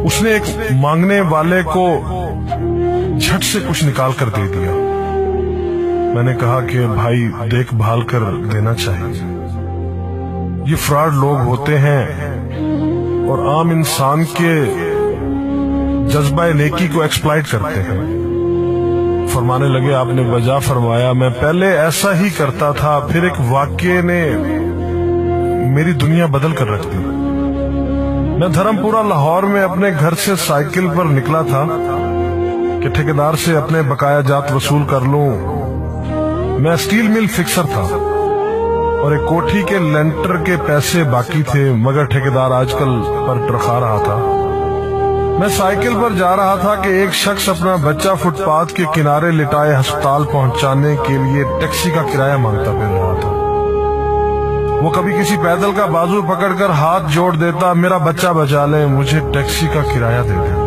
اس نے ایک مانگنے والے کو جھٹ سے کچھ نکال کر دے دیا۔ میں نے کہا کہ بھائی دیکھ بھال کر دینا چاہیے، یہ فراڈ لوگ ہوتے ہیں اور عام انسان کے جذبہ نیکی کو ایکسپلائٹ کرتے ہیں۔ فرمانے لگے آپ نے بجا فرمایا، میں پہلے ایسا ہی کرتا تھا، پھر ایک واقعے نے میری دنیا بدل کر رکھ دی۔ میں دھرم پورہ لاہور میں اپنے گھر سے سائیکل پر نکلا تھا کہ ٹھیکیدار سے اپنے بقایا جات وصول کر لوں۔ میں اسٹیل مل فکسر تھا اور ایک کوٹھی کے لینٹر کے پیسے باقی تھے، مگر ٹھیکیدار آج کل پر ٹرخا رہا تھا۔ میں سائیکل پر جا رہا تھا کہ ایک شخص اپنا بچہ فٹ پاتھ کے کنارے لٹائے ہسپتال پہنچانے کے لیے ٹیکسی کا کرایہ مانگتا پھر رہا تھا۔ وہ کبھی کسی پیدل کا بازو پکڑ کر ہاتھ جوڑ دیتا، میرا بچہ بچا لیں، مجھے ٹیکسی کا کرایہ دے دیں۔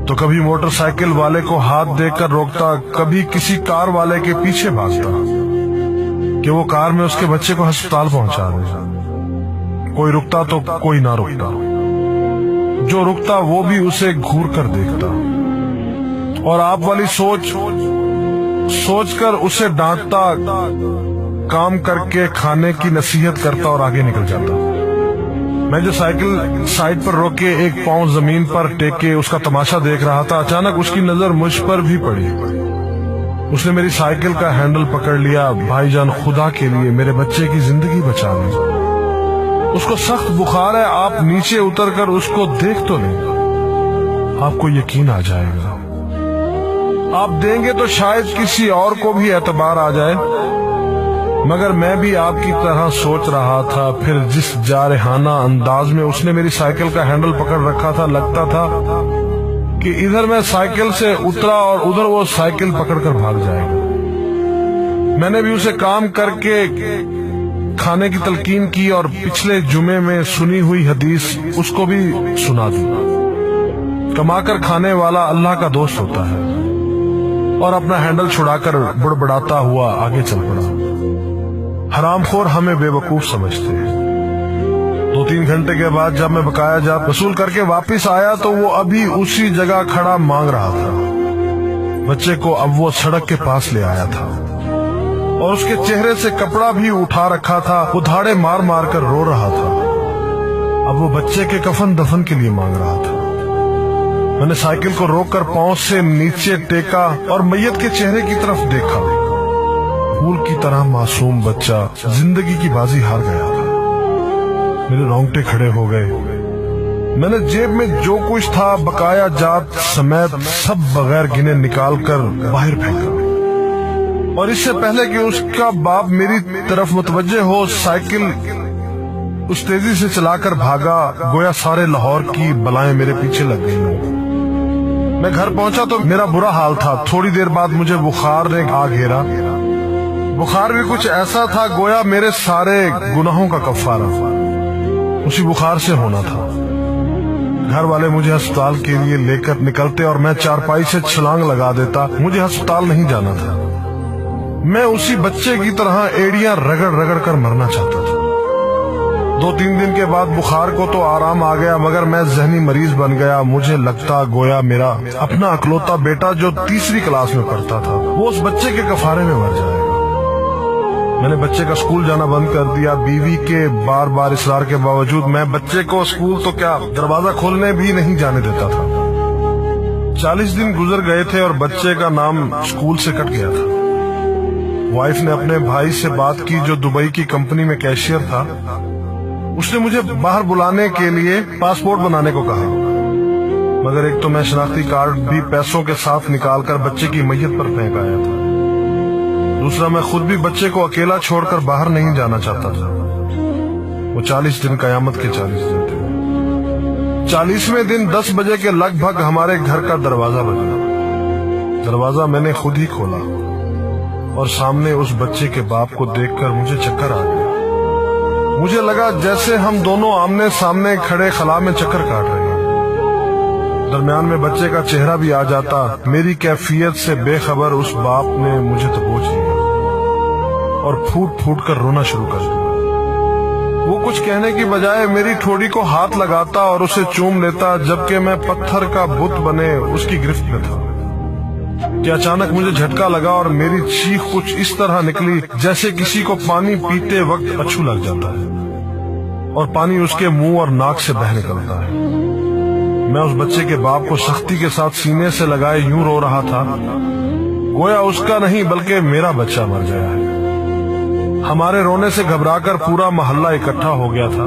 تو کبھی موٹر سائیکل والے کو ہاتھ دے کر روکتا، کبھی کسی کار والے کے پیچھے بھاگتا کہ وہ کار میں اس کے بچے کو ہسپتال پہنچا دے۔ کوئی رکتا تو کوئی نہ رکتا، جو رکتا وہ بھی اسے گھور کر دیکھتا اور آپ والی سوچ کر اسے ڈانٹتا، کام کر کے کھانے کی نصیحت کرتا اور آگے نکل جاتا۔ میں جو سائیکل سائیڈ پر روک کے ایک پاؤں زمین پر ٹیک کے اس کا تماشا دیکھ رہا تھا، اچانک اس کی نظر مجھ پر بھی پڑی۔ اس نے میری سائیکل کا ہینڈل پکڑ لیا، بھائی جان خدا کے لیے میرے بچے کی زندگی بچا لیں، اس کو سخت بخار ہے، آپ نیچے اتر کر اس کو دیکھ تو لیں، آپ کو یقین آ جائے گا، آپ دیں گے تو شاید کسی اور کو بھی اعتبار آ جائے۔ مگر میں بھی آپ کی طرح سوچ رہا تھا۔ پھر جس جارحانہ انداز میں اس نے میری سائیکل کا ہینڈل پکڑ رکھا تھا، لگتا تھا کہ ادھر میں سائیکل سے اترا اور ادھر وہ سائیکل پکڑ کر بھاگ جائے گا۔ میں نے بھی اسے کام کر کے کھانے کی تلقین کی اور پچھلے جمعے میں سنی ہوئی حدیث اس کو بھی سنا دی۔ کما کر کھانے والا اللہ کا دوست ہوتا ہے، اور اپنا ہینڈل چھڑا کر بڑبڑاتا ہوا آگے چل پڑا۔ حرام خور ہمیں بے وقوف سمجھتے ہیں۔ 2-3 گھنٹے کے بعد جب میں بقایا جات وصول کر کے واپس آیا تو وہ ابھی اسی جگہ کھڑا مانگ رہا تھا۔ بچے کو اب وہ سڑک کے پاس لے آیا تھا اور اس کے چہرے سے کپڑا بھی اٹھا رکھا تھا، وہ دھاڑے مار مار کر رو رہا تھا۔ اب وہ بچے کے کفن دفن کے لیے مانگ رہا تھا۔ میں نے سائیکل کو روک کر پاؤں سے نیچے ٹیکا اور میت کے چہرے کی طرف دیکھا۔ پھول کی طرح معصوم بچہ زندگی کی بازی ہار گیا تھا۔ میرے رونگٹے کھڑے ہو گئے۔ میں نے جیب میں جو کچھ تھا بقایا جات سمیت سب بغیر گنے نکال کر باہر پھینکا، اور اس سے پہلے کہ اس کا باپ میری طرف متوجہ ہو، سائیکل اس تیزی سے چلا کر بھاگا گویا سارے لاہور کی بلائیں میرے پیچھے لگ گئی ہوں۔ میں گھر پہنچا تو میرا برا حال تھا۔ تھوڑی دیر بعد مجھے بخار نے آ گھیرا۔ بخار بھی کچھ ایسا تھا گویا میرے سارے گناہوں کا کفارہ اسی بخار سے ہونا تھا۔ گھر والے مجھے ہسپتال کے لیے لے کر نکلتے اور میں چارپائی سے چھلانگ لگا دیتا۔ مجھے ہسپتال نہیں جانا تھا، میں اسی بچے کی طرح ایڑیاں رگڑ رگڑ کر مرنا چاہتا تھا۔ 2-3 دن کے بعد بخار کو تو آرام آ گیا، مگر میں ذہنی مریض بن گیا۔ مجھے لگتا گویا میرا اپنا اکلوتا بیٹا جو 3ری کلاس میں پڑھتا تھا وہ اس بچے کے کفارے میں مر جائے گا۔ میں نے بچے کا اسکول جانا بند کر دیا۔ بیوی کے بار بار اصرار کے باوجود میں بچے کو اسکول تو کیا دروازہ کھولنے بھی نہیں جانے دیتا تھا۔ 40 دن گزر گئے تھے اور بچے کا نام اسکول سے کٹ گیا تھا۔ وائف نے اپنے بھائی سے بات کی جو دبئی کی کمپنی میں کیشیئر تھا۔ اس نے مجھے باہر بلانے کے لیے پاسپورٹ بنانے کو کہا، مگر ایک تو میں شناختی کارڈ بھی پیسوں کے ساتھ نکال کر بچے کی میت پر پھینک آیا تھا، دوسرا میں خود بھی بچے کو اکیلا چھوڑ کر باہر نہیں جانا چاہتا تھا۔ وہ 40 دن قیامت کے 40 دن تھے۔ 40ویں دن 10 بجے کے لگ بھگ ہمارے گھر کا دروازہ بجا۔ دروازہ میں نے خود ہی کھولا اور سامنے اس بچے کے باپ کو دیکھ کر مجھے چکر آ گیا۔ مجھے لگا جیسے ہم دونوں آمنے سامنے کھڑے خلا میں چکر کاٹ رہے ہیں۔ درمیان میں بچے کا چہرہ بھی آ جاتا۔ میری کیفیت سے بے خبر اس باپ نے مجھے دبوچ لیا اور پھوٹ پھوٹ کر رونا شروع کر دیا۔ وہ کچھ کہنے کی بجائے میری ٹھوڑی کو ہاتھ لگاتا اور اسے چوم لیتا، جبکہ میں پتھر کا بت بنے اس کی گرفت میں تھا کہ اچانک مجھے جھٹکا لگا اور میری چیخ کچھ اس طرح نکلی جیسے کسی کو پانی پیتے وقت اچھو لگ جاتا ہے اور پانی اس کے منہ اور ناک سے بہہ نکلتا ہے۔ میں اس بچے کے باپ کو سختی کے ساتھ سینے سے لگائے یوں رو رہا تھا گویا اس کا نہیں بلکہ میرا بچہ مر گیا ہے۔ ہمارے رونے سے گھبرا کر پورا محلہ اکٹھا ہو گیا تھا۔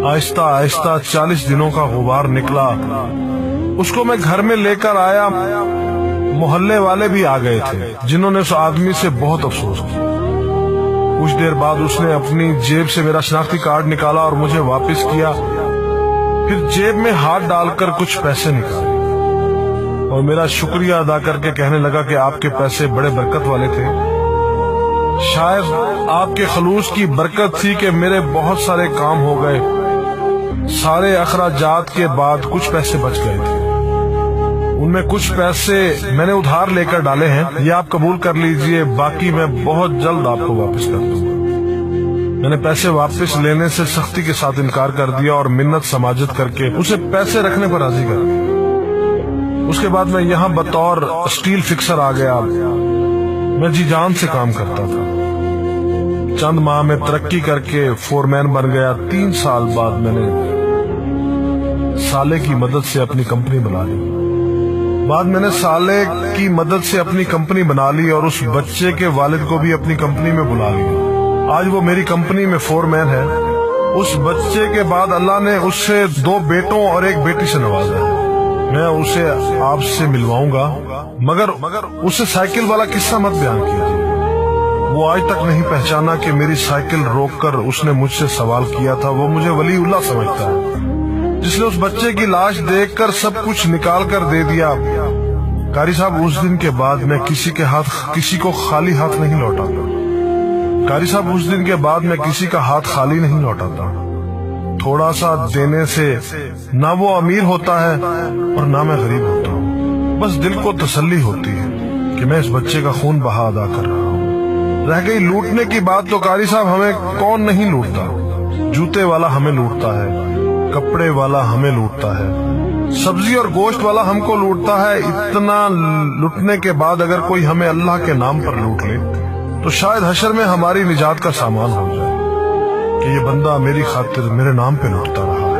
آہستہ آہستہ 40 دنوں کا غبار نکلا، اس کو میں گھر میں لے کر آیا۔ محلے والے بھی آ گئے تھے جنہوں نے اس آدمی سے بہت افسوس کیا۔ کچھ دیر بعد اس نے اپنی جیب سے میرا شناختی کارڈ نکالا اور مجھے واپس کیا، پھر جیب میں ہاتھ ڈال کر کچھ پیسے نکالے اور میرا شکریہ ادا کر کے کہنے لگا کہ آپ کے پیسے بڑے برکت والے تھے، شاید آپ کے خلوص کی برکت تھی کہ میرے بہت سارے کام ہو گئے۔ سارے اخراجات کے بعد کچھ پیسے بچ گئے تھے، ان میں کچھ پیسے میں نے ادھار لے کر ڈالے ہیں، یہ آپ قبول کر لیجئے، باقی میں بہت جلد آپ کو واپس کر دوں گا۔ میں نے پیسے واپس لینے سے سختی کے ساتھ انکار کر دیا اور منت سماجت کر کے اسے پیسے رکھنے پر راضی کر دیا۔ اس کے بعد میں یہاں بطور اسٹیل فکسر آ گیا۔ میں جی جان سے کام کرتا تھا، چند ماہ میں ترقی کر کے فورمین بن گیا۔ 3 سال بعد میں نے سالے کی مدد سے اپنی کمپنی بنا لی اور اس بچے کے والد کو بھی اپنی کمپنی میں بلا لیا۔ آج وہ میری کمپنی میں فورمین ہے۔ اس بچے کے بعد اللہ نے اس سے 2 بیٹوں اور 1 بیٹی سے نوازا ہے۔ میں اسے آپ سے ملواؤں گا، مگر اسے سائیکل والا قصہ مت بیان کیجیے۔ وہ آج تک نہیں پہچانا کہ میری سائیکل روک کر اس نے مجھ سے سوال کیا تھا۔ وہ مجھے ولی اللہ سمجھتا ہے جس نے اس بچے کی لاش دیکھ کر سب کچھ نکال کر دے دیا۔ قاری صاحب، اس دن کے بعد میں کسی کو خالی ہاتھ نہیں لوٹاتا۔ قاری صاحب، اس دن کے بعد میں کسی کا ہاتھ خالی نہیں لوٹاتا۔ تھوڑا سا دینے سے نہ وہ امیر ہوتا ہے اور نہ میں غریب ہوتا ہوں۔ بس دل کو تسلی ہوتی ہے کہ میں اس بچے کا خون بہا ادا کر رہا ہوں۔ رہ گئی لوٹنے کی بات تو قاری صاحب، ہمیں کون نہیں لوٹتا؟ جوتے والا ہمیں لوٹتا ہے، کپڑے والا ہمیں لوٹتا ہے، سبزی اور گوشت والا ہم کو لوٹتا ہے۔ اتنا لوٹنے کے بعد اگر کوئی ہمیں اللہ کے نام پر لوٹ لے تو شاید حشر میں ہماری نجات کا سامان ہو جائے کہ یہ بندہ میری خاطر میرے نام پہ لوٹتا رہا ہے۔